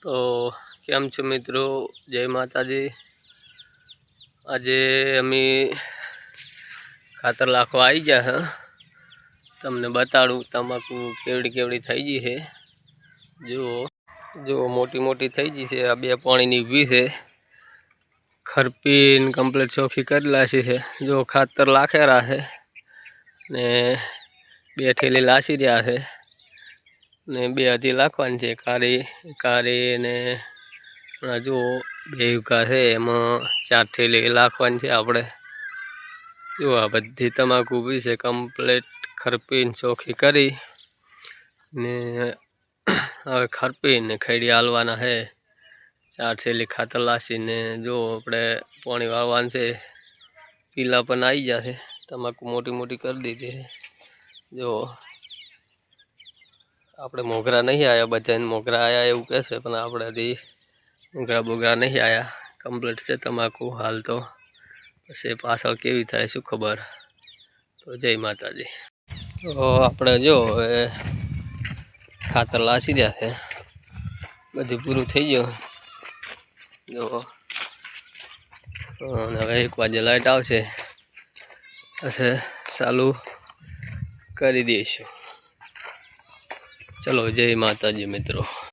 તો કેમ છો મિત્રો, જય માતાજી। આજે અમે ખાતર લાખવા આવી ગયા હે। તમને બતાડું તમાકુ કેવડી કેવડી થઈ ગઈ છે। જો મોટી મોટી થઈ ગઈ છે। આ બે પાણીની ઊભી છે। ખરપીને કમ્પ્લીટ ચોખ્ખી કરી લાશી છે। જો ખાતર લાખેરા છે ને બે ઠેલી લાસી રહ્યા છે ને બે હજી લાખવાની છે। કારી ને જો બે વીઘા છે એમાં 4 ઠેલી લાખવાની છે આપણે। જો આ બધી તમાકુ ઊભી છે કમ્પ્લીટ ખરપીને ચોખ્ખી કરી ને હવે ખરપીને ખેડી હાલવાના છે। 4 ઠેલી ખાતર લાસીને જો આપણે પાણી વાળવાનું છે। પીલા પણ આવી ગયા છે। તમાકુ મોટી મોટી કરી દીધી છે। જો આપણે મોગરા નહીં આવ્યા, બધાને મોગરા આવ્યા એવું કહેશે પણ આપણે હજી મોગરા બોગરા નહીં આવ્યા। કમ્પ્લીટ છે તમાકુ હાલ તો, પછી પાછળ કેવી થાય શું ખબર। તો જય માતાજી। તો આપણે જો હવે ખાતર લાસી રહ્યા છે, બધું પૂરું થઈ ગયું। જો હવે 1 વાગે લાઈટ આવશે પછી ચાલુ કરી દઈશું। ચલો જય માતાજી મિત્રો।